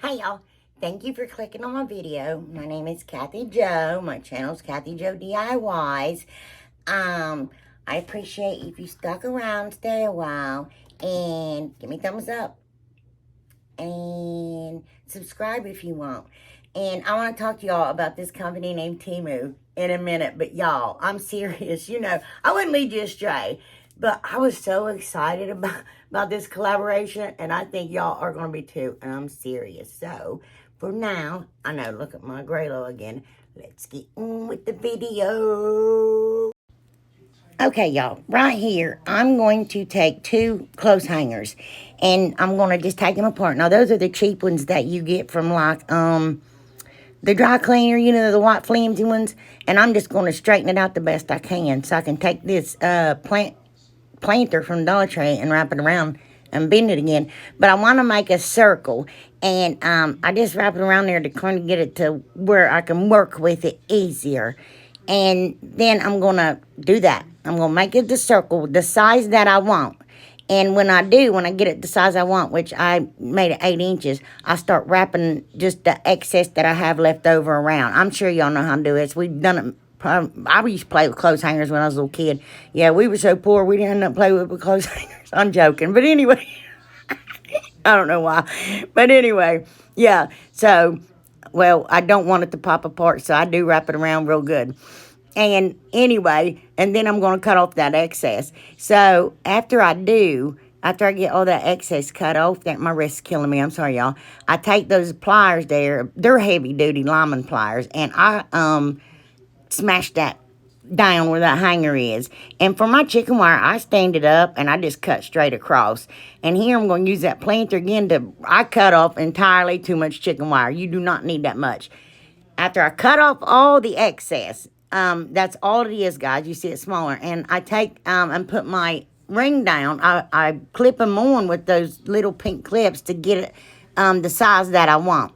Hey y'all, thank you for clicking on my video. My name is Kathy Jo. My channel is Kathy Jo DIYs. I appreciate if you stuck around, stay a while, and give me a thumbs up. And subscribe if you want. And I want to talk to y'all about this company named Temu in a minute. But y'all, I'm serious. You know, I wouldn't lead you astray. But I was so excited about this collaboration. And I think y'all are going to be too. And I'm serious. So, for now, I know, look at my Graylo again. Let's get on with the video. Okay, y'all, right here, I'm going to take two clothes hangers, and I'm going to just take them apart. Now, those are the cheap ones that you get from, like, the dry cleaner, you know, the white flimsy ones, and I'm just going to straighten it out the best I can, so I can take this, planter from Dollar Tree and wrap it around and bend it again. But I want to make a circle, and, I just wrap it around there to kind of get it to where I can work with it easier. And then I'm going to do that. I'm going to make it the circle, the size that I want. And when I get it the size I want, which I made it 8 inches, I start wrapping just the excess that I have left over around. I'm sure y'all know how to do this. We've done it. I used to play with clothes hangers when I was a little kid. Yeah, we were so poor, we didn't end up playing with clothes hangers. I'm joking. But anyway, I don't know why. But anyway, yeah. So, well, I don't want it to pop apart, so I do wrap it around real good. And anyway, and then I'm going to cut off that excess. So after I get all that excess cut off, that my wrist's killing me, I'm sorry, y'all. I take those pliers there, they're heavy-duty lineman pliers, and I smash that down where that hanger is. And for my chicken wire, I stand it up, and I just cut straight across. And here I'm going to use that planter again I cut off entirely too much chicken wire. You do not need that much. After I cut off all the excess, that's all it is, guys. You see it smaller. And I take and put my ring down. I clip them on with those little pink clips to get it the size that I want.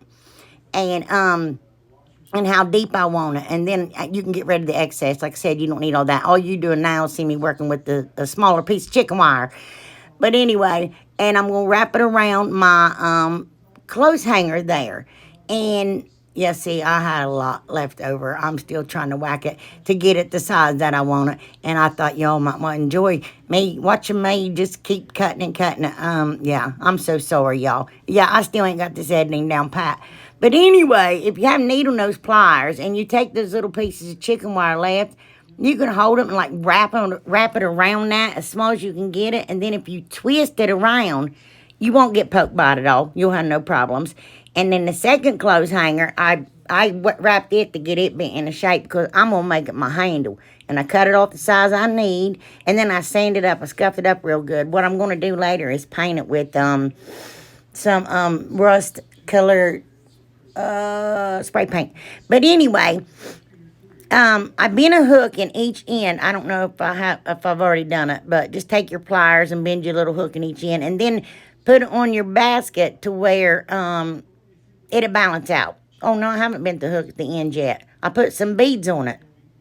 And how deep I want it. And then you can get rid of the excess. Like I said, you don't need all that. All you doing now is see me working with the smaller piece of chicken wire. But anyway, and I'm going to wrap it around my clothes hanger there. And yeah, see, I had a lot left over. I'm still trying to whack it to get it the size that I want it. And I thought y'all might want to enjoy me watching me just keep cutting and cutting it. Yeah, I'm so sorry, y'all. Yeah, I still ain't got this editing down pat. But anyway, if you have needle nose pliers and you take those little pieces of chicken wire left, you can hold them and like wrap it around that as small as you can get it. And then if you twist it around, you won't get poked by it at all. You'll have no problems. And then the second clothes hanger, I wrapped it to get it bent into shape because I'm going to make it my handle. And I cut it off the size I need. And then I sand it up. I scuffed it up real good. What I'm going to do later is paint it with some rust colored spray paint. But anyway, I bent a hook in each end. I don't know if I've already done it, but just take your pliers and bend your little hook in each end, and then put it on your basket to where it'll balance out. Oh no, I haven't bent the hook at the end yet. I put some beads on it.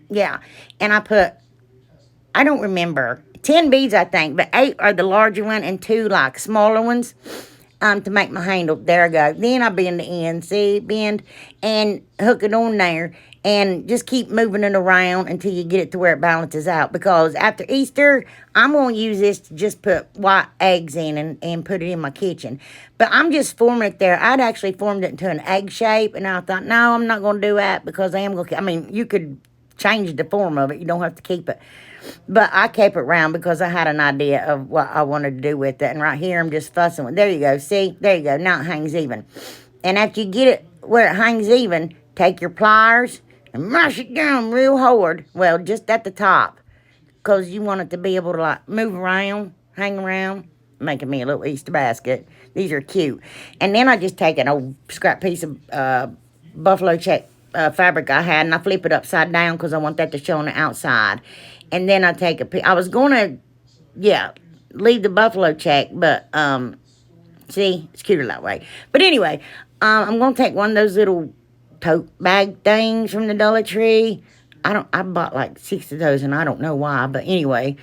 Yeah, and I don't remember, 10 beads I think, but 8 are the larger one and 2 like smaller ones. To make my handle. There I go. Then I bend the end. See? Bend and hook it on there. And just keep moving it around until you get it to where it balances out. Because after Easter, I'm going to use this to just put white eggs in and put it in my kitchen. But I'm just forming it there. I'd actually formed it into an egg shape. And I thought, no, I'm not going to do that because I am going to... I mean, you could change the form of it. You don't have to keep it. But I kept it round because I had an idea of what I wanted to do with it. And right here, I'm just fussing with. There you go. See? There you go. Now it hangs even. And after you get it where it hangs even, take your pliers and mash it down real hard. Well, just at the top. Because you want it to be able to, like, move around, hang around, making me a little Easter basket. These are cute. And then I just take an old scrap piece of buffalo check fabric I had, and I flip it upside down because I want that to show on the outside. And then I take a piece. I was going to, yeah, leave the buffalo check, but, see, it's cuter that way. But anyway, I'm going to take one of those little tote bag things from the Dollar Tree. I bought like 6 of those, and I don't know why, but anyway,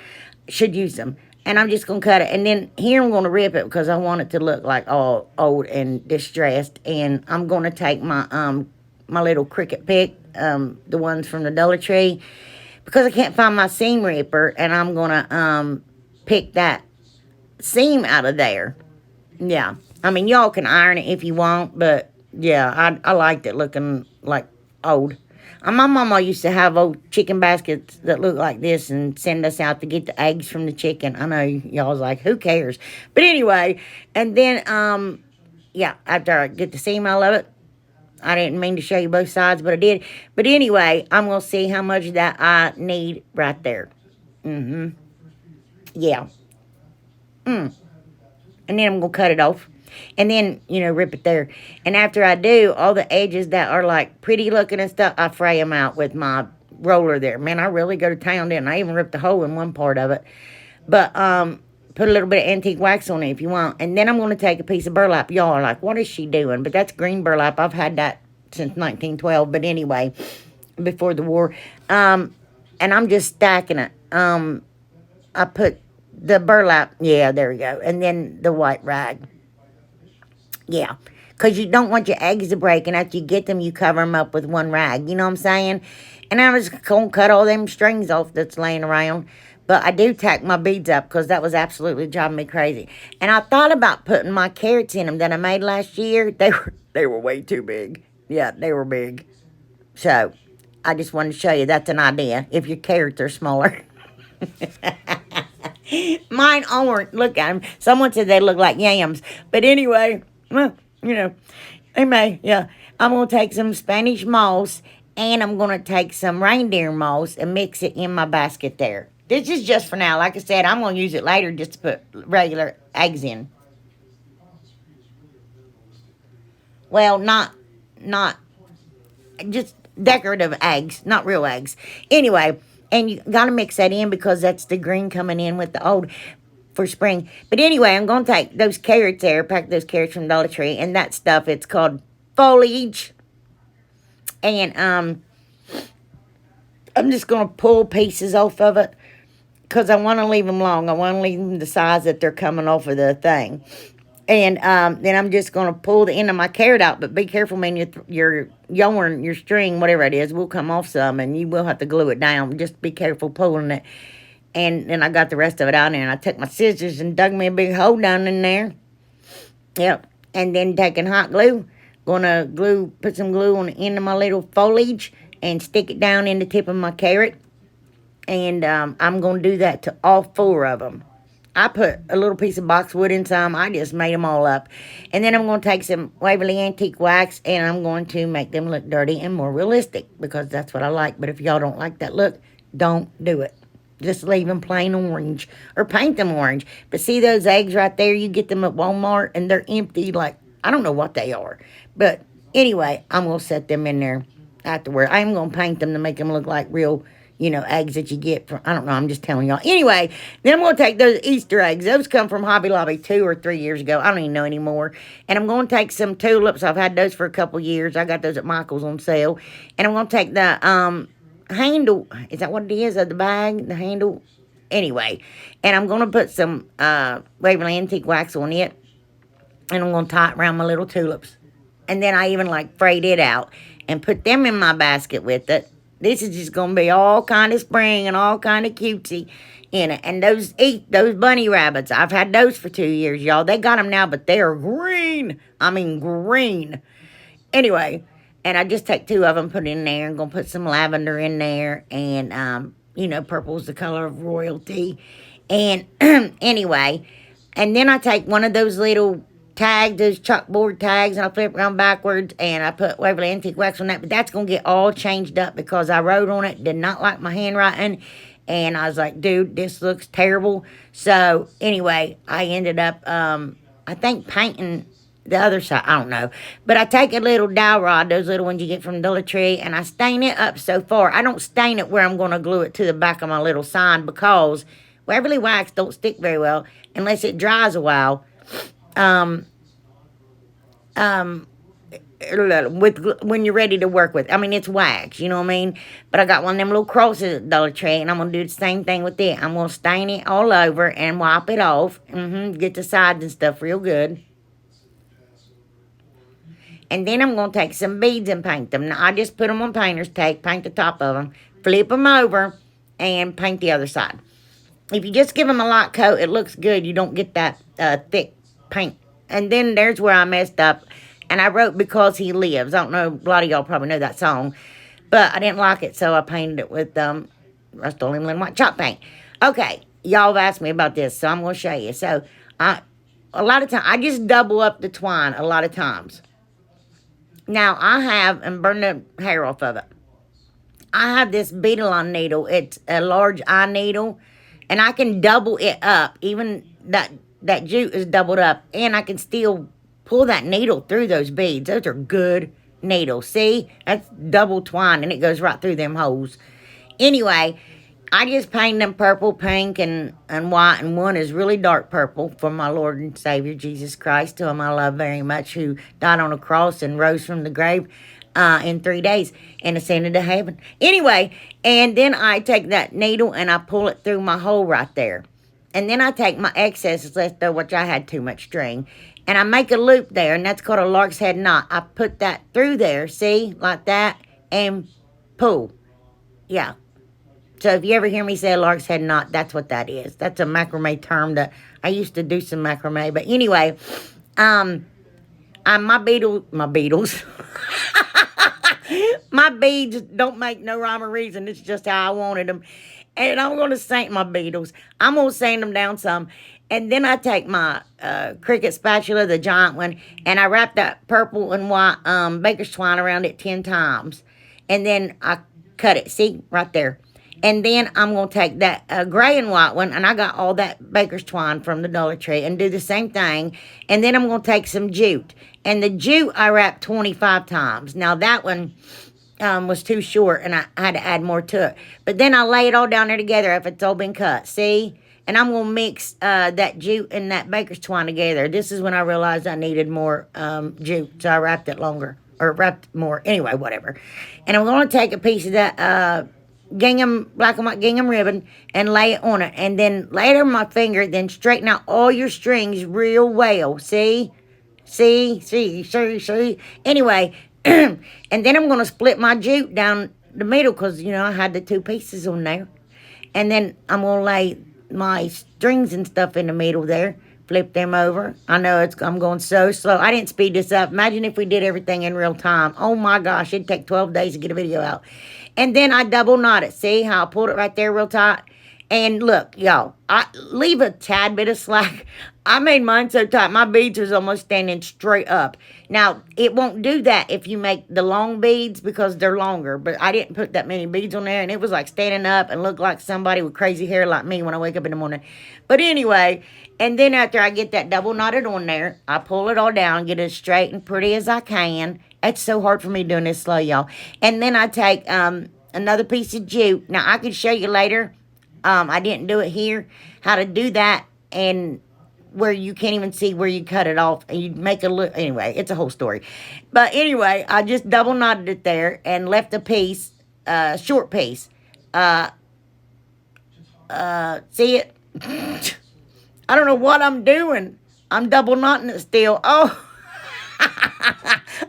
should use them. And I'm just going to cut it. And then here I'm going to rip it because I want it to look like all old and distressed. And I'm going to take my little Cricut pick, the ones from the Dollar Tree, because I can't find my seam ripper. And I'm going to pick that seam out of there. Yeah. I mean, y'all can iron it if you want, but yeah, I liked it looking like old. My mama used to have old chicken baskets that look like this and send us out to get the eggs from the chicken. I know y'all was like, who cares? But anyway, and then, yeah, after I get the seam out of it, I didn't mean to show you both sides, but I did. But anyway, I'm going to see how much that I need right there. Yeah. And then I'm going to cut it off. And then, rip it there. And after I do, all the edges that are like pretty looking and stuff, I fray them out with my roller there. Man, I really go to town, didn't I? Even ripped a hole in one part of it. But put a little bit of antique wax on it if you want. And then I'm going to take a piece of burlap. Y'all are like, what is she doing? But that's green burlap. I've had that since 1912. But anyway, before the war. And I'm just stacking it. I put the burlap. Yeah, there we go. And then the white rag. Yeah, because you don't want your eggs to break, and after you get them, you cover them up with one rag. You know what I'm saying? And I was going to cut all them strings off that's laying around. But I do tack my beads up because that was absolutely driving me crazy. And I thought about putting my carrots in them that I made last year. They were way too big. Yeah, they were big. So, I just wanted to show you that's an idea if your carrots are smaller. Mine aren't. Look at them. Someone said they look like yams. But anyway... Well, they may, yeah. I'm going to take some Spanish moss, and I'm going to take some reindeer moss and mix it in my basket there. This is just for now. Like I said, I'm going to use it later just to put regular eggs in. Well, not just decorative eggs, not real eggs. Anyway, and you got to mix that in because that's the green coming in with the old for spring. But anyway, I'm going to take those carrots there, pack those carrots from Dollar Tree, and that stuff, it's called foliage. And I'm just going to pull pieces off of it because I want to leave them long. I want to leave them the size that they're coming off of the thing. And then I'm just going to pull the end of my carrot out, but be careful, man, your yarn, your string, whatever it is, will come off some, and you will have to glue it down. Just be careful pulling it. And then I got the rest of it out there, and I took my scissors and dug me a big hole down in there. Yep. And then taking hot glue, put some glue on the end of my little foliage and stick it down in the tip of my carrot. And I'm going to do that to all 4 of them. I put a little piece of boxwood in some. I just made them all up. And then I'm going to take some Waverly Antique Wax, and I'm going to make them look dirty and more realistic because that's what I like. But if y'all don't like that look, don't do it. Just leave them plain orange or paint them orange. But see those eggs right there? You get them at Walmart and they're empty. Like, I don't know what they are. But anyway, I'm going to set them in there afterward. I'm going to paint them to make them look like real, eggs that you get from, I don't know. I'm just telling y'all. Anyway, then I'm going to take those Easter eggs. Those come from Hobby Lobby 2 or 3 years ago. I don't even know anymore. And I'm going to take some tulips. I've had those for a couple years. I got those at Michael's on sale. And I'm going to take the, handle, is that what it is of the bag, the handle? Anyway, and I'm going to put some Waverly Antique Wax on it, and I'm going to tie it around my little tulips. And then I even frayed it out and put them in my basket with it. This is just going to be all kind of spring and all kind of cutesy in it. And those bunny rabbits, I've had those for 2 years, y'all. They got them now, but they are green. I mean green. Anyway, and I just take 2 of them, put in there. I'm going to put some lavender in there. And, purple's the color of royalty. And anyway, and then I take one of those little tags, those chalkboard tags, and I flip it around backwards. And I put Waverly Antique Wax on that. But that's going to get all changed up because I wrote on it, did not like my handwriting. And I was like, dude, this looks terrible. So anyway, I ended up, I think, painting the other side, I don't know. But I take a little dowel rod, those little ones you get from Dollar Tree, and I stain it up so far. I don't stain it where I'm going to glue it to the back of my little sign because Waverly Wax don't stick very well unless it dries a while. with when you're ready to work with. I mean, it's wax, you know what I mean? But I got one of them little crosses at Dollar Tree, and I'm going to do the same thing with it. I'm going to stain it all over and wipe it off. Get the sides and stuff real good. And then I'm going to take some beads and paint them. Now, I just put them on painter's tape, paint the top of them, flip them over, and paint the other side. If you just give them a light coat, it looks good. You don't get that thick paint. And then there's where I messed up. And I wrote Because He Lives. I don't know, a lot of y'all probably know that song. But I didn't like it, so I painted it with Rust-Oleum Linen White chalk paint. Okay, y'all have asked me about this, so I'm going to show you. So, a lot of times, I just double up the twine a lot of times. Now, I have, and burn the hair off of it, I have this beadle-on needle. It's a large eye needle, and I can double it up. Even that jute is doubled up, and I can still pull that needle through those beads. Those are good needles. See? That's double twine, and it goes right through them holes. Anyway, I just painted them purple, pink, and white, and one is really dark purple for my Lord and Savior, Jesus Christ, whom I love very much, who died on a cross and rose from the grave in 3 days and ascended to heaven. Anyway, and then I take that needle and I pull it through my hole right there. And then I take my excess left over, which I had too much string, and I make a loop there, and that's called a lark's head knot. I put that through there, see, like that, and pull. Yeah. So if you ever hear me say a lark's head knot, that's what that is. That's a macrame term that I used to do some macrame. But anyway, my beetles, my beads don't make no rhyme or reason. It's just how I wanted them. And I'm going to sand my beetles. I'm going to sand them down some. And then I take my Cricut spatula, the giant one, and I wrap that purple and white baker's twine around it 10 times. And then I cut it. See? Right there. And then I'm going to take that gray and white one, and I got all that baker's twine from the Dollar Tree, and do the same thing. And then I'm going to take some jute. And the jute I wrapped 25 times. Now, that one was too short, and I had to add more to it. But then I lay it all down there together if it's all been cut. See? And I'm going to mix that jute and that baker's twine together. This is when I realized I needed more jute, so I wrapped it longer. Or wrapped more. Anyway, whatever. And I'm going to take a piece of that gingham, black and white gingham ribbon, and lay it on it. And then lay it on my finger, then straighten out all your strings real well. See? See? Anyway, and then I'm going to split my jute down the middle because, you know, I had the 2 pieces on there. And then I'm going to lay my strings and stuff in the middle there. Flip them over. I know I'm going so slow. I didn't speed this up. Imagine if we did everything in real time. Oh my gosh, it'd take 12 days to get a video out. And then I double knot it. See how I pulled it right there real tight? And look, y'all, I leave a tad bit of slack. I made mine so tight, my beads was almost standing straight up. Now, it won't do that if you make the long beads because they're longer. But I didn't put that many beads on there, and it was like standing up and looked like somebody with crazy hair like me when I wake up in the morning. But anyway, and then after I get that double knotted on there, I pull it all down, get it as straight and pretty as I can. It's so hard for me doing this slow, y'all. And then I take another piece of jute. Now, I could show you later. I didn't do it here. How to do that, and where you can't even see where you cut it off. And you make a look. Anyway, it's a whole story. But anyway, I just double knotted it there and left a piece, short piece. See it? I don't know what I'm doing. I'm double knotting it still. Oh.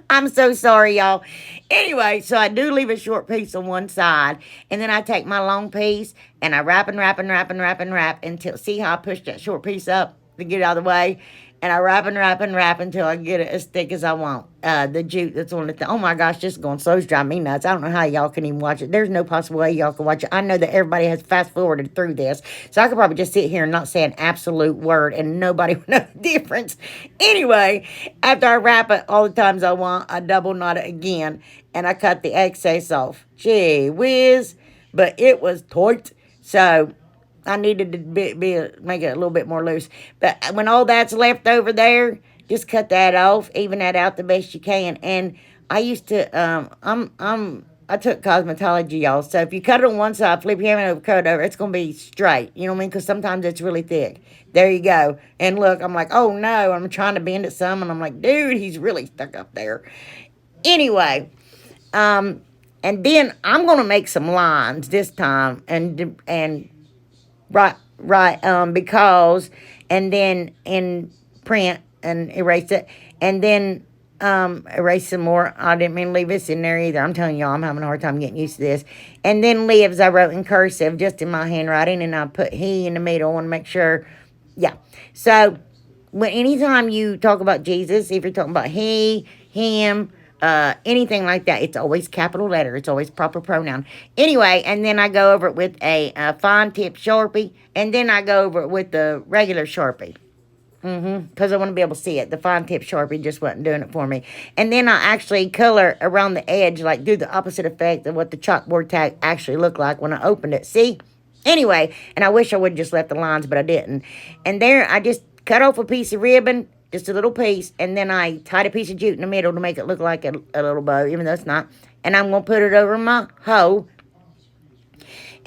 I'm so sorry, y'all. Anyway, so I do leave a short piece on one side. And then I take my long piece and I wrap and wrap and wrap and wrap and wrap until, see how I push that short piece up to get it out of the way? And I wrap and wrap and wrap until I get it as thick as I want. The jute that's on the thing. Oh my gosh, this is going so drive me nuts. I don't know how y'all can even watch it. There's no possible way y'all can watch it. I know that everybody has fast forwarded through this. So I could probably just sit here and not say an absolute word and nobody would know the difference. Anyway, after I wrap it all the times I want, I double knot it again. And I cut the excess off. Gee whiz. But it was tight. So I needed to make it a little bit more loose. But when all that's left over there, just cut that off, even that out the best you can. And I used to, I'm I took cosmetology, y'all. So if you cut it on one side, flip your hand over, cut it over, it's going to be straight. You know what I mean? Because sometimes it's really thick. There you go. And look, I'm like, oh no. I'm trying to bend it some. And I'm like, dude, he's really stuck up there. Anyway, and then I'm going to make some lines this time. And because, and then in print and erase it. And then erase some more. I didn't mean to leave this in there either. I'm telling y'all, I'm having a hard time getting used to this. And then lives, I wrote in cursive, just in my handwriting, and I put he in the middle. I want to make sure, yeah. So, anytime you talk about Jesus, if you're talking about he, him, anything like that, it's always capital letter. It's always proper pronoun. Anyway, and then I go over it with a fine tip Sharpie, and then I go over it with the regular Sharpie. Because I want to be able to see it. The fine tip Sharpie just wasn't doing it for me. And then I actually color around the edge, like do the opposite effect of what the chalkboard tag actually looked like when I opened it. See? Anyway, and I wish I would have just left the lines, but I didn't. And there, I just cut off a piece of ribbon, just a little piece, and then I tied a piece of jute in the middle to make it look like a little bow, even though it's not. And I'm going to put it over my hoe.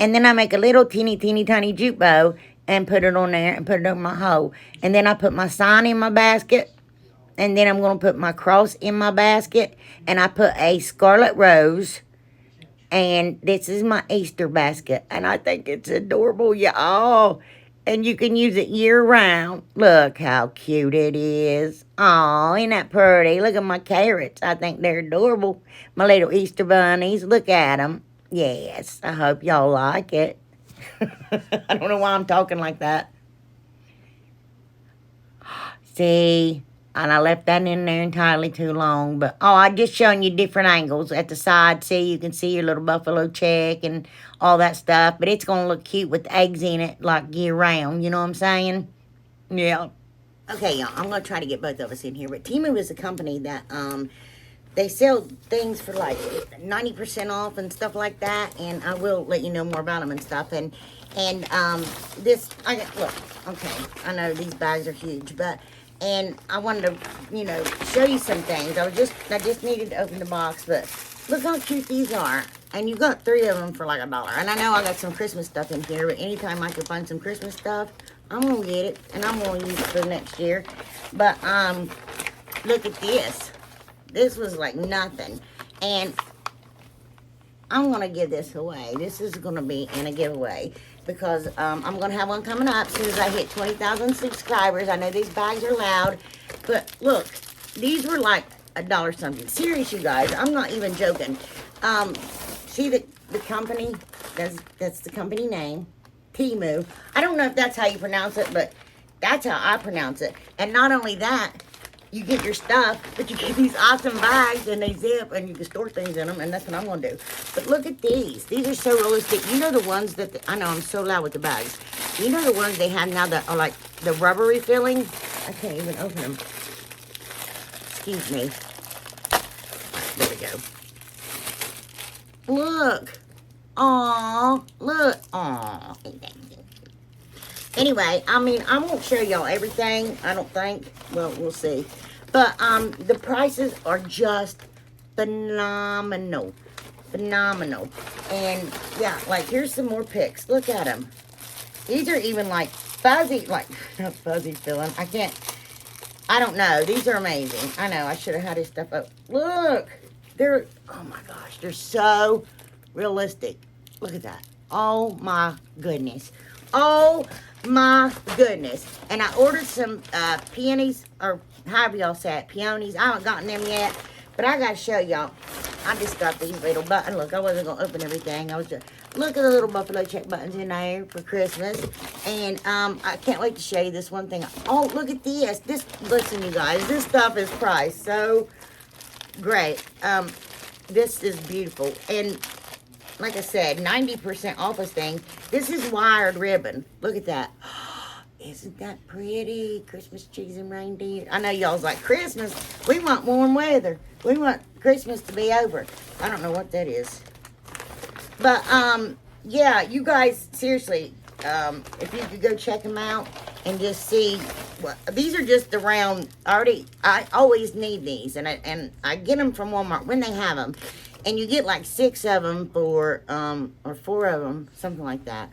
And then I make a little teeny tiny jute bow and put it on there and put it over my hoe. And then I put my sign in my basket. And then I'm going to put my cross in my basket. And I put a scarlet rose. And this is my Easter basket. And I think it's adorable, y'all. And you can use it year-round. Look how cute it is. Aw, ain't that pretty? Look at my carrots. I think they're adorable. My little Easter bunnies. Look at them. Yes, I hope y'all like it. I don't know why I'm talking like that. See, and I left that in there entirely too long. But, I just showing you different angles at the side. See, you can see your little buffalo check and all that stuff. But it's going to look cute with eggs in it, like year-round. You know what I'm saying? Yeah. Okay, y'all, I'm going to try to get both of us in here. But Temu is a company that, they sell things for like 90% off and stuff like that, and I will let you know more about them and stuff. And this, look, okay, I know these bags are huge, and I wanted to, show you some things. I just needed to open the box, but look how cute these are. And you got 3 of them for like $1. And I know I got some Christmas stuff in here, but anytime I can find some Christmas stuff, I'm gonna get it, and I'm gonna use it for next year. But look at this. This was like nothing. And I'm going to give this away. This is going to be in a giveaway. Because I'm going to have one coming up as soon as I hit 20,000 subscribers. I know these bags are loud. But look, these were like $1 something. Serious, you guys. I'm not even joking. See the company? That's the company name. Temu. I don't know if that's how you pronounce it, but that's how I pronounce it. And not only that, you get your stuff, but you get these awesome bags, and they zip, and you can store things in them, and that's what I'm going to do. But look at these. These are so realistic. You know the ones that, I know I'm so loud with the bags. You know the ones they have now that are like the rubbery filling? I can't even open them. Excuse me. There we go. Look. Aw. Look. Aw. Anyway, I mean, I won't show y'all everything, I don't think. Well, we'll see. But the prices are just phenomenal. Phenomenal. And, yeah, like, here's some more pics. Look at them. These are even, like, fuzzy, like, not fuzzy feeling. I don't know. These are amazing. I know, I should have had this stuff up. Look. They're, oh, my gosh. They're so realistic. Look at that. Oh, my goodness. Oh, my goodness. And I ordered some peonies, or however y'all say it, peonies. I haven't gotten them yet, but I got to show y'all. I just got these little buttons. Look, I wasn't going to open everything. I was just, look at the little buffalo check buttons in there for Christmas. And I can't wait to show you this one thing. Oh, look at this. Listen, you guys, this stuff is priced so great. This is beautiful. And like I said, 90% off this thing. This is wired ribbon. Look at that. Isn't that pretty? Christmas trees and reindeer. I know y'all's like, Christmas? We want warm weather. We want Christmas to be over. I don't know what that is. But, yeah, you guys, seriously, if you could go check them out and just see. Well, these are just around, I always need these. And I get them from Walmart when they have them. And you get like 6 of them for, or 4 of them, something like that.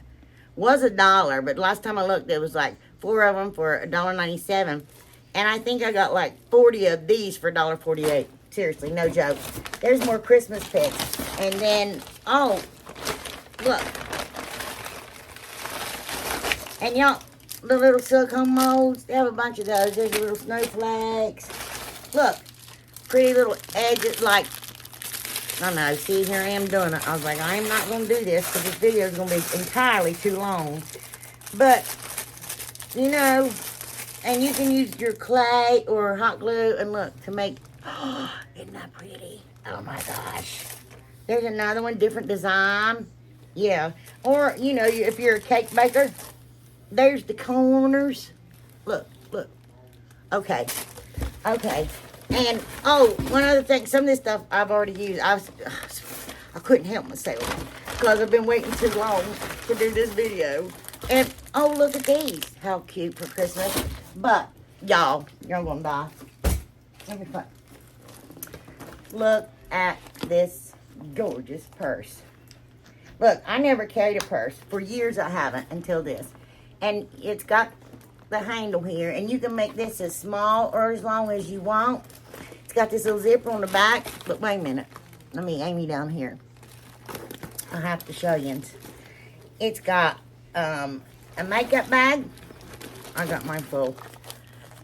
Was $1, but last time I looked, it was like 4 of them for $1.97. And I think I got like 40 of these for $1.48. Seriously, no joke. There's more Christmas picks. And then, oh, look. And y'all, the little silicone molds, they have a bunch of those. There's the little snowflakes. Look, pretty little edges, like, I don't know, see, here I am doing it. I was like, I am not going to do this because this video is going to be entirely too long. But, you know, and you can use your clay or hot glue and look, to make, oh, isn't that pretty? Oh my gosh. There's another one, different design. Yeah. Or, you know, if you're a cake baker, there's the corners. Look, look. Okay. Okay. And, oh, one other thing. Some of this stuff I've already used. I couldn't help myself because I've been waiting too long to do this video. And, oh, look at these. How cute for Christmas. But, y'all, you're going to die. Let me find. Look at this gorgeous purse. Look, I never carried a purse. For years I haven't until this. And it's got the handle here. And you can make this as small or as long as you want. It's got this little zipper on the back. But wait a minute. Let me aim you down here. I have to show you. It's got a makeup bag. I got mine full.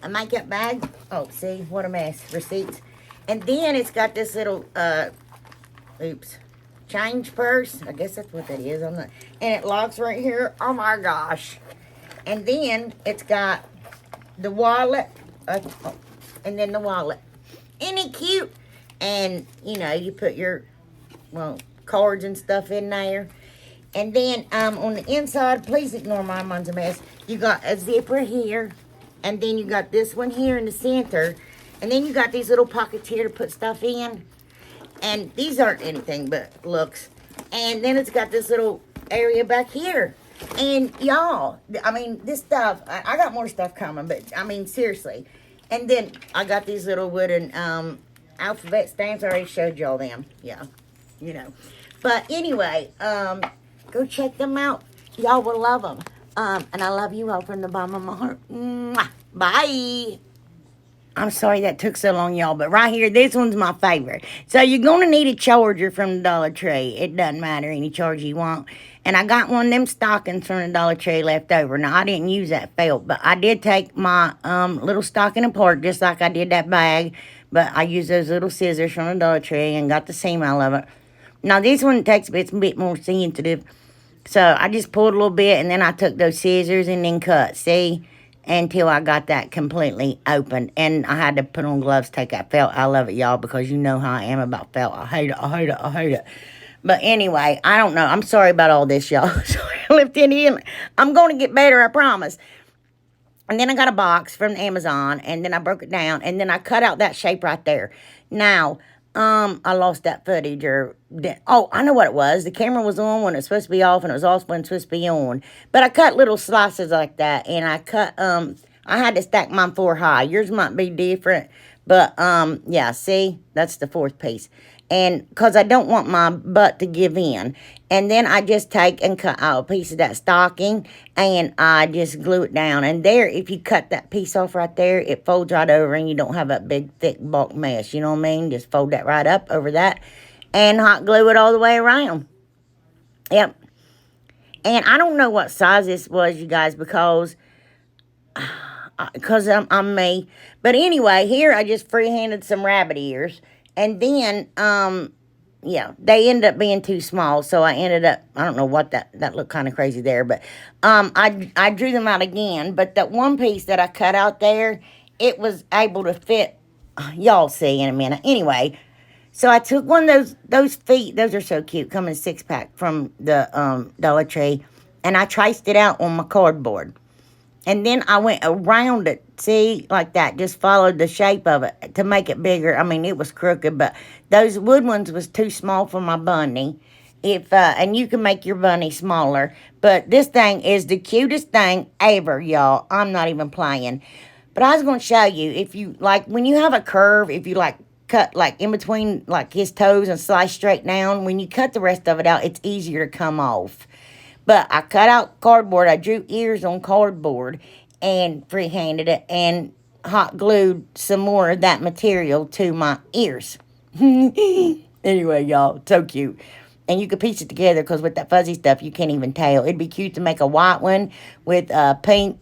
A makeup bag. Oh, see? What a mess. Receipts. And then it's got this little, change purse. I guess that's what that is. I'm not. And it locks right here. Oh my gosh. And then it's got the wallet. And then the wallet. Isn't it cute? And, you know, you put your, well, cards and stuff in there. And then on the inside, please ignore mine. Mine's a mess. You got a zipper here. And then you got this one here in the center. And then you got these little pockets here to put stuff in. And these aren't anything but looks. And then it's got this little area back here. And y'all, I mean, this stuff, I got more stuff coming, but I mean, seriously. And then I got these little wooden alphabet stamps. I already showed y'all them. Yeah, you know. But anyway, go check them out. Y'all will love them. And I love you all from the bottom of my heart. Mwah. Bye. I'm sorry that took so long, y'all, but right here, this one's my favorite. So you're going to need a charger from the Dollar Tree. It doesn't matter, any charger you want. And I got one of them stockings from the Dollar Tree left over. Now, I didn't use that felt, but I did take my little stocking apart just like I did that bag. But I used those little scissors from the Dollar Tree and got the seam out of it. Now, this one takes it's a bit more sensitive. So I just pulled a little bit, and then I took those scissors and then cut, see? Until I got that completely open. And I had to put on gloves, take that felt. I love it, y'all, because you know how I am about felt. I hate it, I hate it, I hate it. But anyway, I don't know. I'm sorry about all this, y'all. Sorry I left it in. I'm going to get better, I promise. And then I got a box from Amazon, and then I broke it down, and then I cut out that shape right there. Now, I lost that footage, oh, I know what it was. The camera was on when it was supposed to be off, and it was off when it was supposed to be on. But I cut little slices like that, and I cut, I had to stack mine 4 high. Yours might be different, but, yeah, see, that's the 4th piece. And, because I don't want my butt to give in. And then I just take and cut out a piece of that stocking, and I just glue it down. And there, if you cut that piece off right there, it folds right over, and you don't have a big, thick, bulk mess. You know what I mean? Just fold that right up over that, and hot glue it all the way around. Yep. And I don't know what size this was, you guys, because I'm me. But anyway, here I just freehanded some rabbit ears. And then, yeah, they ended up being too small. So I ended up, I don't know what that looked kind of crazy there. But I drew them out again. But that one piece that I cut out there, it was able to fit. Y'all see in a minute. Anyway, so I took one of those feet. Those are so cute. Come in a 6-pack from the Dollar Tree. And I traced it out on my cardboard. And then I went around it, see, like that. Just followed the shape of it to make it bigger. I mean, it was crooked, but those wood ones was too small for my bunny. And you can make your bunny smaller. But this thing is the cutest thing ever, y'all. I'm not even playing. But I was going to show you, if you, like, when you have a curve, if you, like, cut like in between like his toes and slice straight down. When you cut the rest of it out, it's easier to come off. But I cut out cardboard. I drew ears on cardboard and freehanded it and hot glued some more of that material to my ears. Anyway, y'all, so cute. And you could piece it together because with that fuzzy stuff, you can't even tell. It'd be cute to make a white one with a pink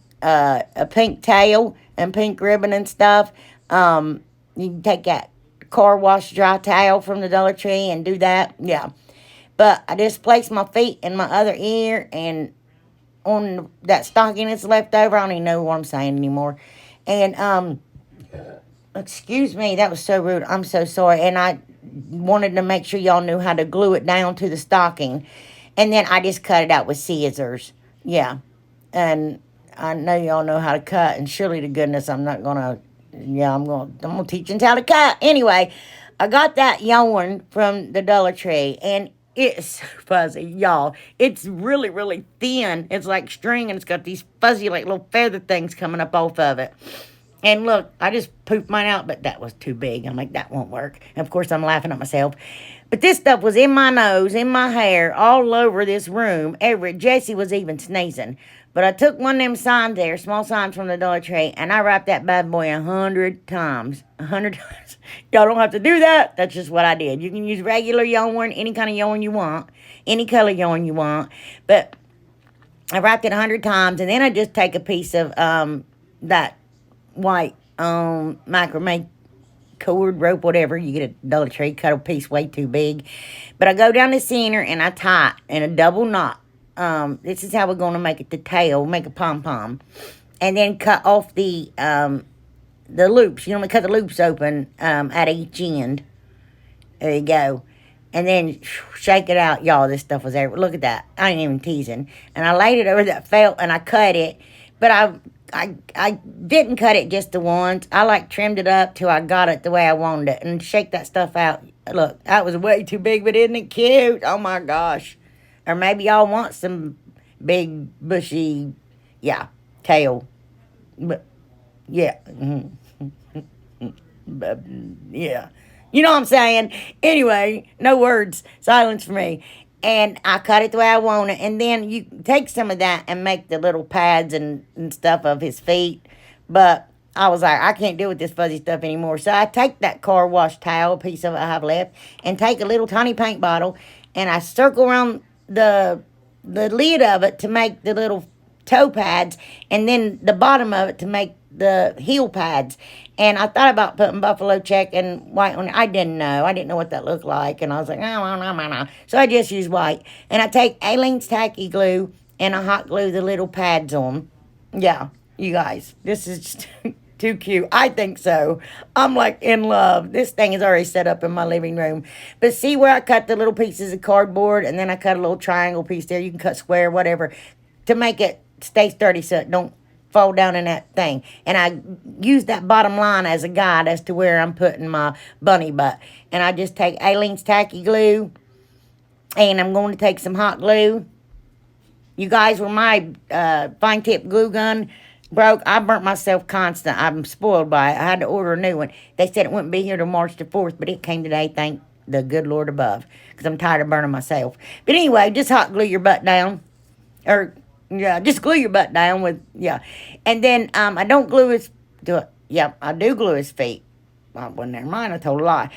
tail and pink ribbon and stuff. You can take that car wash dry towel from the Dollar Tree and do that. Yeah. But I just placed my feet in my other ear and on that stocking that's left over. I don't even know what I'm saying anymore. And, excuse me, that was so rude. I'm so sorry. And I wanted to make sure y'all knew how to glue it down to the stocking. And then I just cut it out with scissors. Yeah. And I know y'all know how to cut. And surely to goodness, I'm not going to, yeah, I'm going to teach you how to cut. Anyway, I got that yarn from the Dollar Tree. And it's so fuzzy, y'all. It's really, really thin. It's like string, and it's got these fuzzy, like, little feather things coming up off of it. And look, I just pooped mine out, but that was too big. I'm like, that won't work. And of course, I'm laughing at myself. But this stuff was in my nose, in my hair, all over this room. Jessie was even sneezing. But I took one of them signs there, small signs from the Dollar Tree, and I wrapped that bad boy 100 times. 100 times. Y'all don't have to do that. That's just what I did. You can use regular yarn, any kind of yarn you want, any color yarn you want. But I wrapped it 100 times, and then I just take a piece of that white macrame cord, rope, whatever. You get a Dollar Tree, cut a piece way too big. But I go down the center, and I tie it in a double knot. This is how we're going to make it the tail, make a pom-pom. And then cut off the loops. You know, we cut the loops open at each end. There you go. And then shake it out. Y'all, this stuff was there. Look at that. I ain't even teasing. And I laid it over that felt, and I cut it. But I didn't cut it just the once. I, like, trimmed it up till I got it the way I wanted it. And shake that stuff out. Look, that was way too big, but isn't it cute? Oh, my gosh. Or maybe y'all want some big, bushy, yeah, tail. But, yeah. But, yeah. You know what I'm saying? Anyway, no words. Silence for me. And I cut it the way I want it. And then you take some of that and make the little pads and stuff of his feet. But I was like, I can't deal with this fuzzy stuff anymore. So I take that car wash towel, piece of it I have left, and take a little tiny paint bottle, and I circle around the lid of it to make the little toe pads, and then the bottom of it to make the heel pads. And I thought about putting buffalo check and white on it. I didn't know what that looked like, and I was like, no. So I just used white, and I take Aleene's tacky glue and I hot glue the little pads on. Yeah, you guys, this is just too cute. I think so. I'm like in love. This thing is already set up in my living room. But see where I cut the little pieces of cardboard, and then I cut a little triangle piece there. You can cut square, whatever, to make it stay sturdy so it don't fall down in that thing. And I use that bottom line as a guide as to where I'm putting my bunny butt. And I just take Aleene's tacky glue, and I'm going to take some hot glue. You guys, were my fine tip glue gun broke, I burnt myself constant. I'm spoiled by it. I had to order a new one. They said it wouldn't be here till March the 4th, but it came today, thank the good Lord above, because I'm tired of burning myself. But anyway, just hot glue your butt down. Or, yeah, just glue your butt down with, yeah. And then I don't glue his, I do glue his feet. Well, never mind, I told a lie.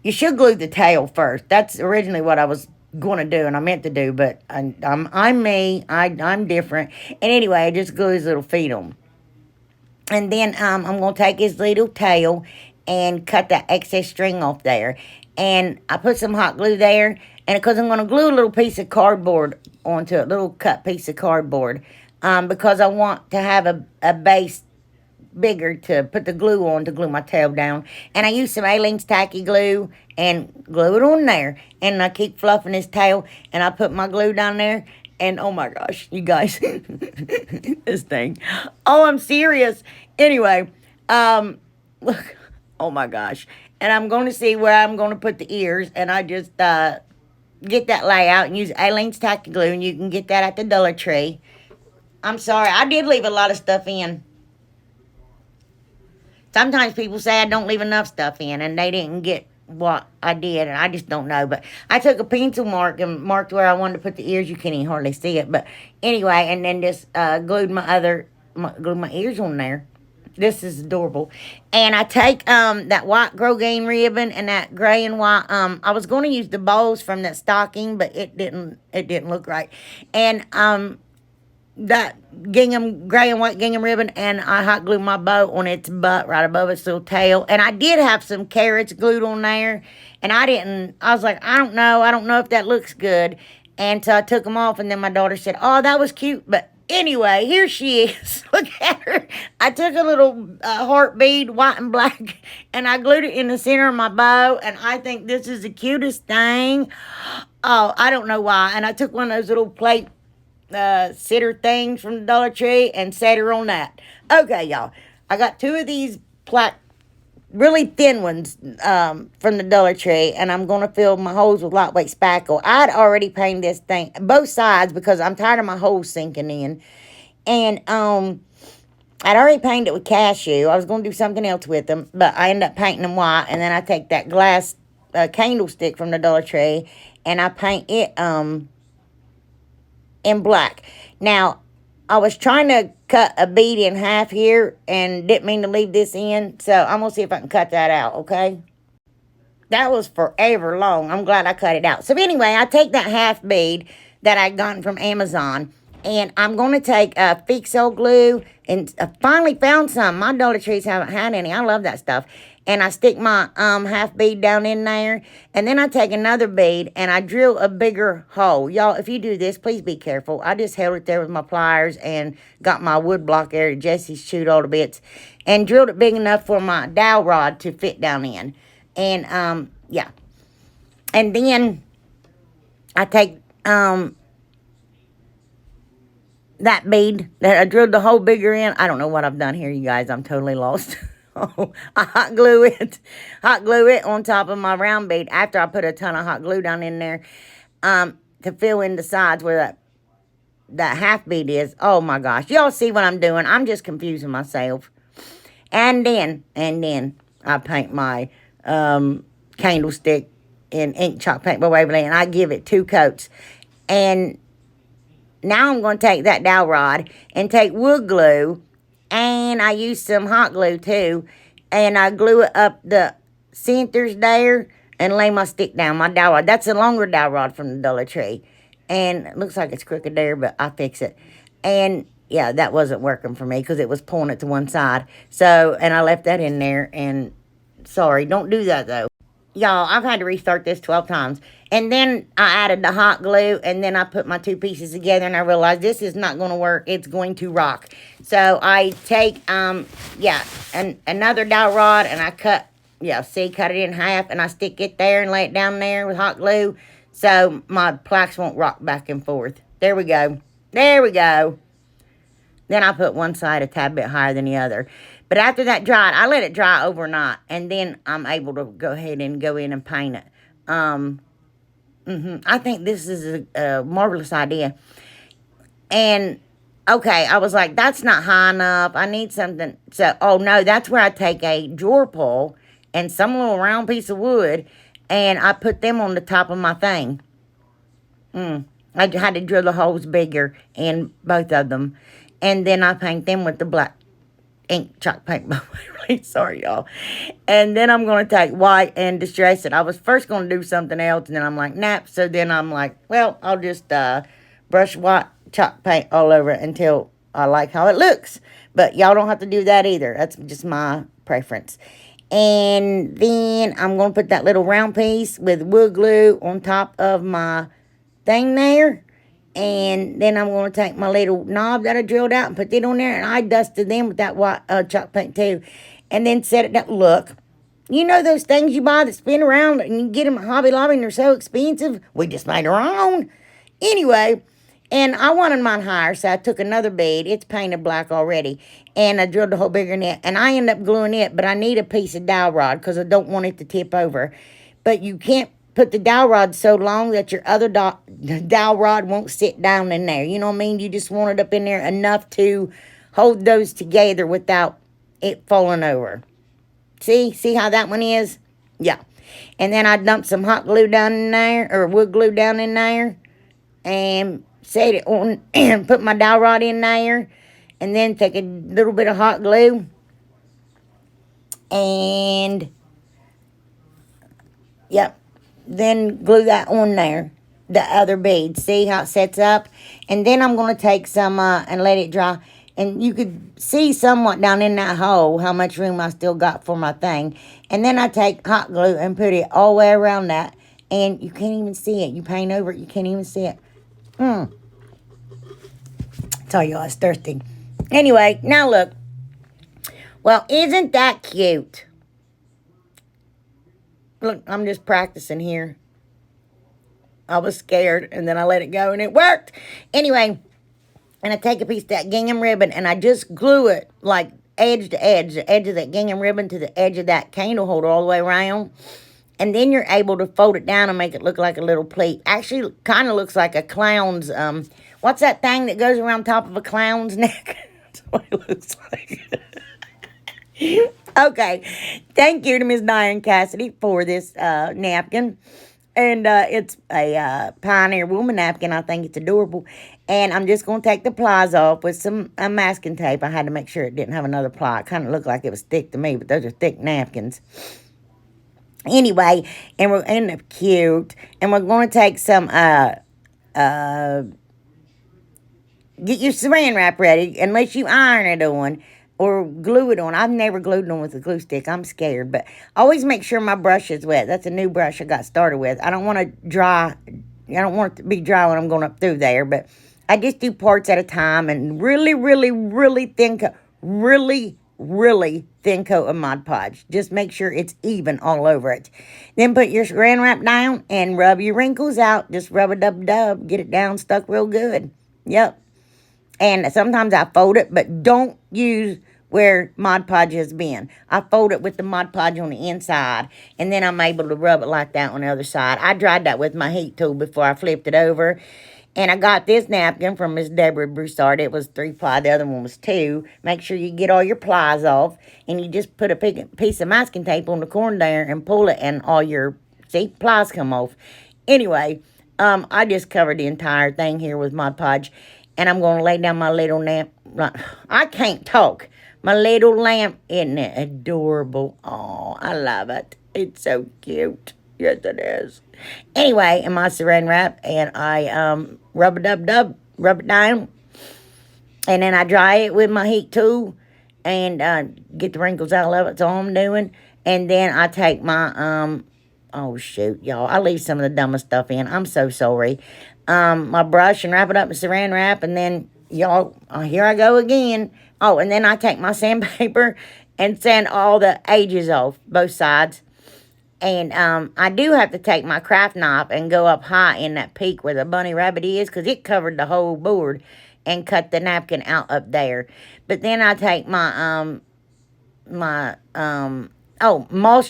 You should glue the tail first. That's originally what I was going to do and I meant to do, but I'm me. I'm different. And anyway, I just glue his little feet on. And then I'm going to take his little tail and cut that excess string off there. And I put some hot glue there. And because I'm going to glue a little piece of cardboard onto it, little cut piece of cardboard, because I want to have a base bigger to put the glue on to glue my tail down. And I use some Aleene's tacky glue and glue it on there. And I keep fluffing his tail, and I put my glue down there. And oh my gosh, you guys, this thing. Oh, I'm serious. Anyway, look, oh my gosh. And I'm going to see where I'm going to put the ears. And I just get that layout and use Aleene's tacky glue. And you can get that at the Dollar Tree. I'm sorry, I did leave a lot of stuff in. Sometimes people say I don't leave enough stuff in, and they didn't get what I did, and I just don't know. But I took a pencil mark and marked where I wanted to put the ears. You can't even hardly see it, but anyway, and then just glued my ears on there. This is adorable. And I take that white Grosgain ribbon and that gray and white. I was going to use the bows from that stocking, but it didn't look right. And that gingham, gray and white gingham ribbon, and I hot glued my bow on its butt right above its little tail. And I did have some carrots glued on there, and I was like, I don't know if that looks good. And so I took them off, and then my daughter said, oh, that was cute. But anyway, here she is. Look at her. I took a little heart bead, white and black, and I glued it in the center of my bow, and I think this is the cutest thing. Oh, I don't know why. And I took one of those little plate sitter things from the Dollar Tree and set her on that. Okay, y'all. I got two of these really thin ones from the Dollar Tree, and I'm going to fill my holes with lightweight spackle. I'd already painted this thing, both sides, because I'm tired of my holes sinking in. And I'd already painted it with cashew. I was going to do something else with them, but I ended up painting them white, and then I take that glass candlestick from the Dollar Tree, and I paint it in black. Now, I was trying to cut a bead in half here and didn't mean to leave this in, so I'm going to see if I can cut that out, okay? That was forever long. I'm glad I cut it out. So anyway, I take that half bead that I gotten from Amazon, and I'm going to take Fix-O glue, and I finally found some. My Dollar Trees haven't had any. I love that stuff. And I stick my half bead down in there, and then I take another bead, and I drill a bigger hole. Y'all, if you do this, please be careful. I just held it there with my pliers and got my wood block area. Jesse's chewed all the bits, and drilled it big enough for my dowel rod to fit down in. And, yeah. And then I take that bead that I drilled the hole bigger in. I don't know what I've done here, you guys. I'm totally lost. Oh, I hot glue it on top of my round bead after I put a ton of hot glue down in there to fill in the sides where that half bead is. Oh my gosh, y'all see what I'm doing? I'm just confusing myself. And then I paint my candlestick in ink chalk paint by Waverly, and I give it 2 coats. And now I'm going to take that dowel rod and take wood glue. And I use some hot glue, too. And I glue it up the centers there and lay my stick down, my dowel rod. That's a longer dowel rod from the Dollar Tree. And it looks like it's crooked there, but I fix it. And, yeah, that wasn't working for me because it was pulling it to one side. So, and I left that in there. And, sorry, don't do that, though. Y'all, I've had to restart this 12 times. And then I added the hot glue, and then I put my 2 pieces together, and I realized this is not going to work. It's going to rock. So I take, another dowel rod, and I cut it in half, and I stick it there and lay it down there with hot glue so my plaques won't rock back and forth. There we go. There we go. Then I put one side a tad bit higher than the other. But after that dried, I let it dry overnight, and then I'm able to go ahead and go in and paint it. I think this is a marvelous idea. And, okay, I was like, that's not high enough. I need something. So, oh, no, that's where I take a drawer pull and some little round piece of wood, and I put them on the top of my thing. I had to drill the holes bigger in both of them. And then I paint them with the black ink chalk paint. Sorry, y'all. And then I'm going to take white and distress it. I was first going to do something else, and then I'm like, nah. So then I'm like, well, I'll just brush white chalk paint all over it until I like how it looks. But y'all don't have to do that either. That's just my preference. And then I'm going to put that little round piece with wood glue on top of my thing there. And then I'm going to take my little knob that I drilled out and put it on there. And I dusted them with that white chalk paint too. And then set it down. Look, you know those things you buy that spin around and you get them at Hobby Lobby and they're so expensive? We just made our own. Anyway, and I wanted mine higher, so I took another bead. It's painted black already. And I drilled a hole bigger in it. And I ended up gluing it, but I need a piece of dowel rod because I don't want it to tip over. But you can't put the dowel rod so long that your other dowel rod won't sit down in there. You know what I mean? You just want it up in there enough to hold those together without it falling over. See how that one is? Yeah. And then I dumped some hot glue down in there, or wood glue down in there, and set it on, and put my dowel rod in there, and then take a little bit of hot glue, and, yep, then glue that on there, the other bead. See how it sets up? And then I'm going to take some, and let it dry. And you could see somewhat down in that hole how much room I still got for my thing. And then I take hot glue and put it all the way around that. And you can't even see it. You paint over it, you can't even see it. Tell you I was thirsty. Anyway, now look. Well, isn't that cute? Look, I'm just practicing here. I was scared, and then I let it go, and it worked. Anyway, and I take a piece of that gingham ribbon, and I just glue it, like, edge to edge, the edge of that gingham ribbon to the edge of that candle holder all the way around. And then you're able to fold it down and make it look like a little pleat. Actually, kind of looks like a clown's, what's that thing that goes around top of a clown's neck? That's what it looks like. Okay, thank you to Miss Diane Cassidy for this napkin. And it's a Pioneer Woman napkin. I think it's adorable. And I'm just going to take the plies off with some masking tape. I had to make sure it didn't have another ply. It kind of looked like it was thick to me, but those are thick napkins. Anyway, and we're in the cute. And we're going to take some, get your saran wrap ready, unless you iron it on or glue it on. I've never glued it on with a glue stick. I'm scared. But always make sure my brush is wet. That's a new brush I got started with. I don't want to dry. I don't want it to be dry when I'm going up through there. But I just do parts at a time. And really, really, really thin coat. Really thin coat of Mod Podge. Just make sure it's even all over it. Then put your saran wrap down and rub your wrinkles out. Just rub a dub. Get it down stuck real good. Yep. And sometimes I fold it, but don't use where Mod Podge has been. I fold it with the Mod Podge on the inside, and then I'm able to rub it like that on the other side. I dried that with my heat tool before I flipped it over. And I got this napkin from Miss Deborah Broussard. It was 3-ply. The other one was 2. Make sure you get all your plies off, and you just put a piece of masking tape on the corner there and pull it, and all your, see, plies come off. Anyway, I just covered the entire thing here with Mod Podge. And I'm going to lay down my little lamp. I can't talk. My little lamp. Isn't it adorable? Oh, I love it. It's so cute. Yes, it is. Anyway, and my saran wrap. And I rub it down. And then I dry it with my heat tool. And get the wrinkles out of it. That's all I'm doing. And then I take my, oh, shoot, y'all. I leave some of the dumbest stuff in. I'm so sorry. My brush and wrap it up in saran wrap, and then, y'all, here I go again. Oh, and then I take my sandpaper and sand all the edges off, both sides. And I do have to take my craft knife and go up high in that peak where the bunny rabbit is, because it covered the whole board, and cut the napkin out up there. But then I take my, Moss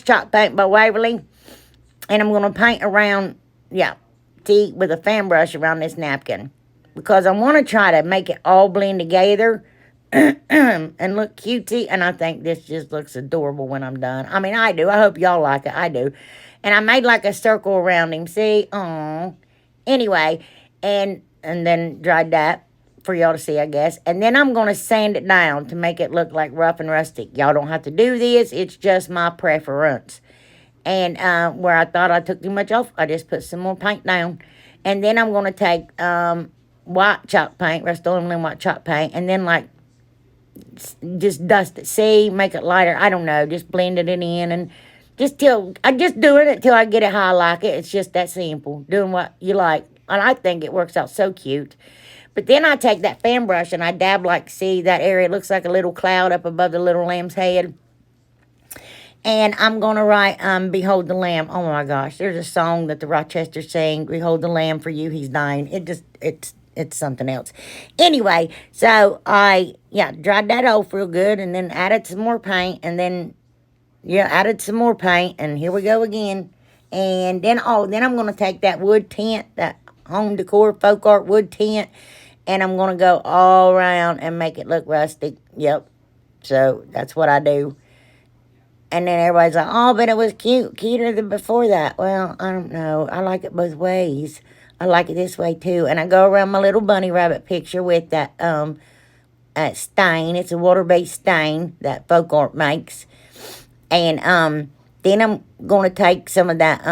Chalk Paint by Waverly, and I'm going to paint around, yeah, with a fan brush around this napkin, because I want to try to make it all blend together and look cutesy. And I think this just looks adorable when I'm done. I mean, I do. I hope y'all like it. I do. And I made like a circle around him. See? Aww. Anyway, and then dried that for y'all to see, I guess. And then I'm going to sand it down to make it look like rough and rustic. Y'all don't have to do this. It's just my preference. And where I thought I took too much off, I just put some more paint down. And then I'm going to take white chalk paint, Rust-Oleum white chalk paint, and then, like, just dust it. See, make it lighter. I don't know, just blended it in. And I'm just doing it till I get it how I like it. It's just that simple, doing what you like. And I think it works out so cute. But then I take that fan brush and I dab, like, see that area? It looks like a little cloud up above the little lamb's head. And I'm going to write, Behold the Lamb. Oh, my gosh. There's a song that the Rochesters sing, Behold the Lamb, for you he's dying. It's something else. Anyway, so I, dried that off real good, and then added some more paint, and then, added some more paint, and here we go again. And then, then I'm going to take that wood tint, that home decor folk art wood tint, and I'm going to go all around and make it look rustic. Yep. So that's what I do. And then everybody's like, oh, but it was cuter than before that. Well, I don't know. I like it both ways. I like it this way too. And I go around my little bunny rabbit picture with that stain. It's a water-based stain that folk art makes. And then I'm going to take some of that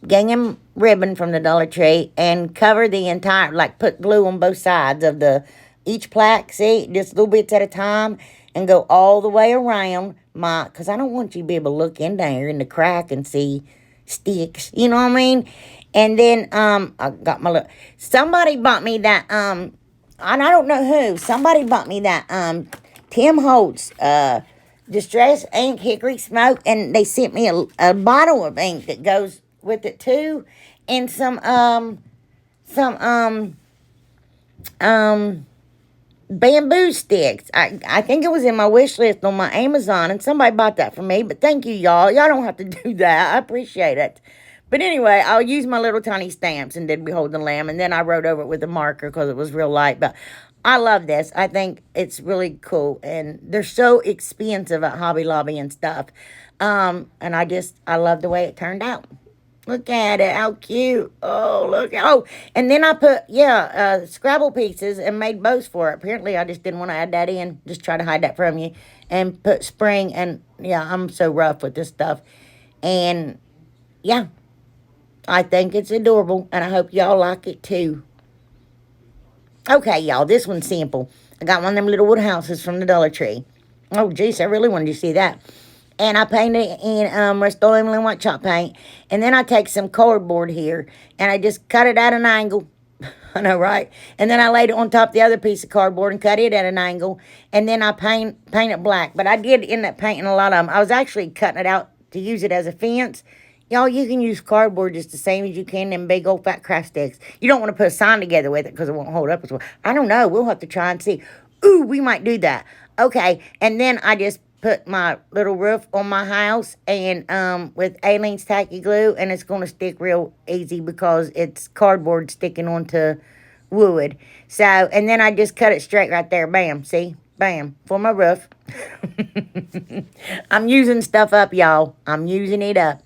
gingham ribbon from the Dollar Tree and cover the entire, like put glue on both sides of each plaque, see, just little bits at a time, and go all the way around because I don't want you to be able to look in there in the crack and see sticks, you know what I mean? And then I got my somebody bought me that and I don't know who, somebody bought me that Tim Holtz Distress Ink Hickory Smoke, and they sent me a bottle of ink that goes with it too, and some bamboo sticks. I think it was in my wish list on my Amazon, and somebody bought that for me, but thank you, y'all. Y'all don't have to do that. I appreciate it. But anyway, I'll use my little tiny stamps and did Behold the Lamb, and then I wrote over it with a marker because it was real light. But I love this. I think it's really cool, and they're so expensive at Hobby Lobby and stuff. And I love the way it turned out. Look at it. How cute. Oh, look. Oh, and then I put, Scrabble pieces and made bows for it. Apparently, I just didn't want to add that in. Just try to hide that from you. And put spring. And, yeah, I'm so rough with this stuff. And, yeah, I think it's adorable. And I hope y'all like it, too. Okay, y'all. This one's simple. I got one of them little wood houses from the Dollar Tree. Oh, geez. I really wanted you to see that. And I painted it in Rust-Oleum white chalk paint. And then I take some cardboard here, and I just cut it at an angle. I know, right? And then I laid it on top of the other piece of cardboard and cut it at an angle. And then I paint it black. But I did end up painting a lot of them. I was actually cutting it out to use it as a fence. Y'all, you can use cardboard just the same as you can them big old fat craft sticks. You don't want to put a sign together with it because it won't hold up as well. I don't know. We'll have to try and see. Ooh, we might do that. Okay, and then I just put my little roof on my house and with Aleene's tacky glue, and it's going to stick real easy because it's cardboard sticking onto wood. So, and then I just cut it straight right there. Bam, see? Bam, for my roof. I'm using stuff up, y'all. I'm using it up.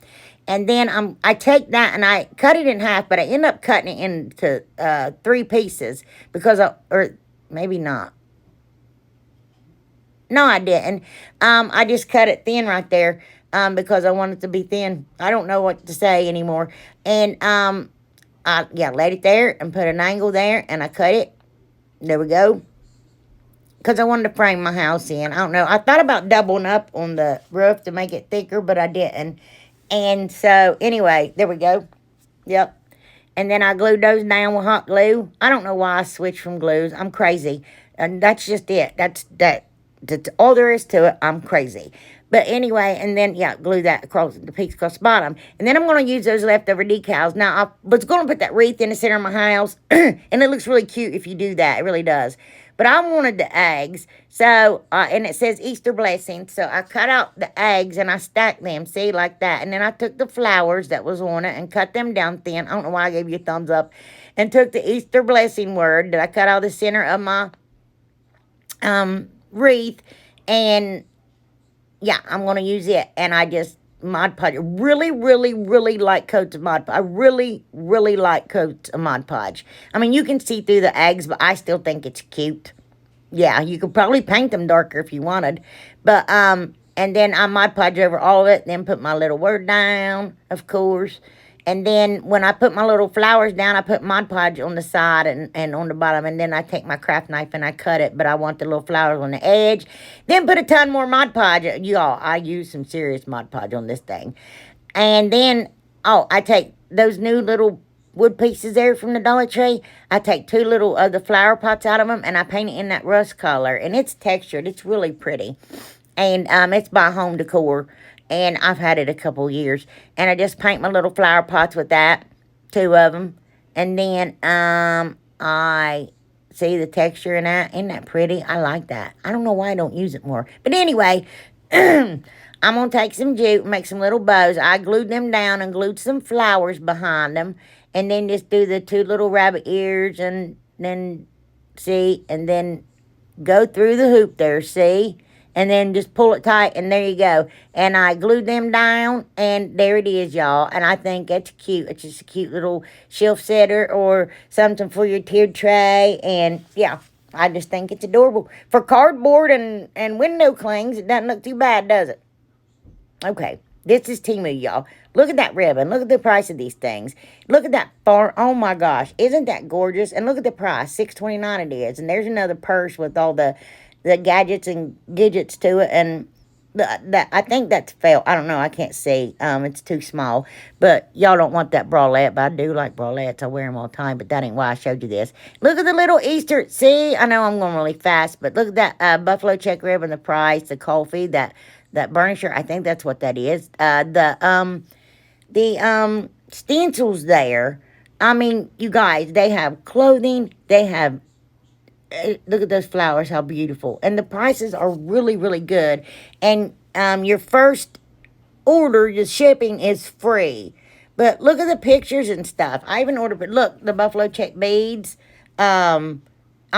And then I take that and I cut it in half, but I end up cutting it into 3 pieces because or maybe not. No, I didn't. I just cut it thin right there because I want it to be thin. I don't know what to say anymore. And I laid it there and put an angle there, and I cut it. There we go. Because I wanted to frame my house in. I don't know. I thought about doubling up on the roof to make it thicker, but I didn't. And so, anyway, there we go. Yep. And then I glued those down with hot glue. I don't know why I switched from glues. I'm crazy. And that's just it. That's all there is to it. I'm crazy. But anyway, and then, glue that across the piece across the bottom. And then I'm going to use those leftover decals. Now, I was going to put that wreath in the center of my house. And it looks really cute if you do that. It really does. But I wanted the eggs. So, and it says Easter blessing. So, I cut out the eggs and I stacked them. See, like that. And then I took the flowers that was on it and cut them down thin. I don't know why I gave you a thumbs up. And took the Easter blessing word that I cut out the center of my wreath, and I'm going to use it, and I just Mod Podge. Really, really, really like coats of Mod Podge. I really, really like coats of Mod Podge. I mean, you can see through the eggs, but I still think it's cute. Yeah, you could probably paint them darker if you wanted, but and then I Mod Podge over all of it, then put my little word down, of course. And then when I put my little flowers down, I put Mod Podge on the side and on the bottom. And then I take my craft knife and I cut it. But I want the little flowers on the edge. Then put a ton more Mod Podge. Y'all, I use some serious Mod Podge on this thing. And then, I take those new little wood pieces there from the Dollar Tree. I take 2 little of the flower pots out of them. And I paint it in that rust color. And it's textured. It's really pretty. And it's by Home Decor. And I've had it a couple years. And I just paint my little flower pots with that. 2 of them. And then I see the texture in that. Isn't that pretty? I like that. I don't know why I don't use it more. But anyway, I'm going to take some jute and make some little bows. I glued them down and glued some flowers behind them. And then just do the 2 little rabbit ears. And then, see, and then go through the hoop there, see? and then just pull it tight, and there you go. And I glued them down, and there it is, y'all. And I think it's cute. It's just a cute little shelf setter or something for your tiered tray. And yeah, I just think it's adorable. For cardboard and window clings, it doesn't look too bad, does it? Okay, this is Temu, y'all. Look at that ribbon. Look at the price of these things. Look at that far. Oh my gosh, isn't that gorgeous? And look at the price, $6.29 it is. And there's another purse with all the gadgets and gadgets to it. And that I think that's felt. I don't know. I can't see. It's too small. But y'all don't want that bralette. But I do like bralettes. I wear them all the time. But that ain't why I showed you this. Look at the little Easter. See, I know I'm going really fast. But look at that buffalo check ribbon. The price, the coffee, that burnisher. I think that's what that is. The stencils there. I mean, you guys, they have clothing. They have, look at those flowers, how beautiful. And the prices are really, really good. And your first order, your shipping is free. But look at the pictures and stuff. I even ordered, but look, the buffalo check beads. I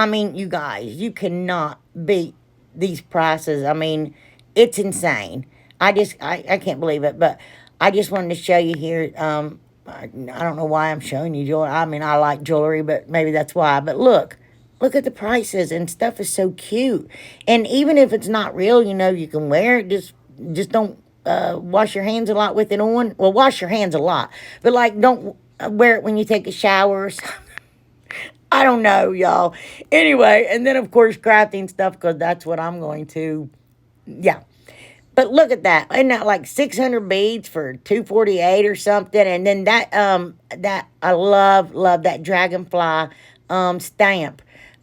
mean, you guys, you cannot beat these prices. I mean, it's insane. I can't believe it, but I just wanted to show you here. I don't know why I'm showing you jewelry. I mean, I like jewelry, but maybe that's why. But look at the prices, and stuff is so cute. And even if it's not real, you know, you can wear it. Just don't wash your hands a lot with it on. Well, wash your hands a lot, but like don't wear it when you take a shower or something. I don't know, y'all. Anyway, and then of course crafting stuff, because that's what I'm going to. Yeah. But look at that. Isn't that like 600 beads for $248 or something? And then that I love that dragonfly stamp.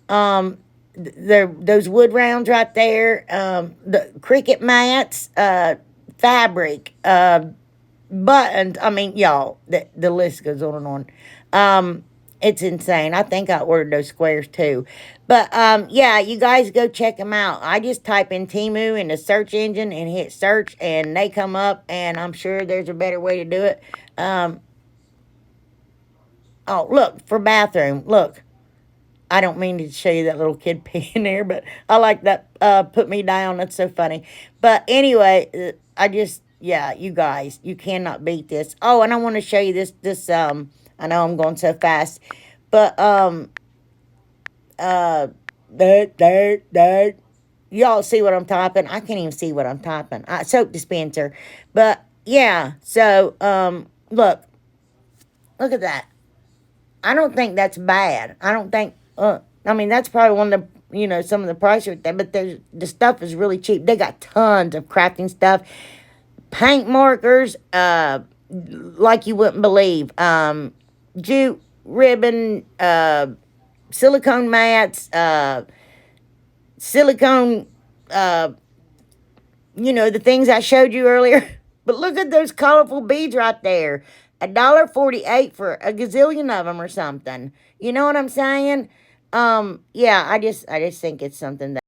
Those wood rounds right there. The cricket mats, fabric, buttons. I mean, y'all, the list goes on and on. It's insane. I think I ordered those squares too. But, yeah, you guys go check them out. I just type in Temu in the search engine and hit search, and they come up, and I'm sure there's a better way to do it. Oh, look, for bathroom. Look. I don't mean to show you that little kid peeing there, but I like that, put me down. That's so funny. But anyway, yeah, you guys, you cannot beat this. Oh, and I want to show you this, I know I'm going so fast, but, y'all see what I'm typing? I can't even see what I'm typing. Soap dispenser. But, yeah, so, look at that. I don't think that's bad. I don't think, I mean, that's probably one of the, you know, some of the price right there, but the stuff is really cheap. They got tons of crafting stuff. Paint markers, like you wouldn't believe. Jute, ribbon, silicone mats, silicone, you know, the things I showed you earlier. But look at those colorful beads right there. $1.48 for a gazillion of them or something. You know what I'm saying? Yeah, I just think it's something that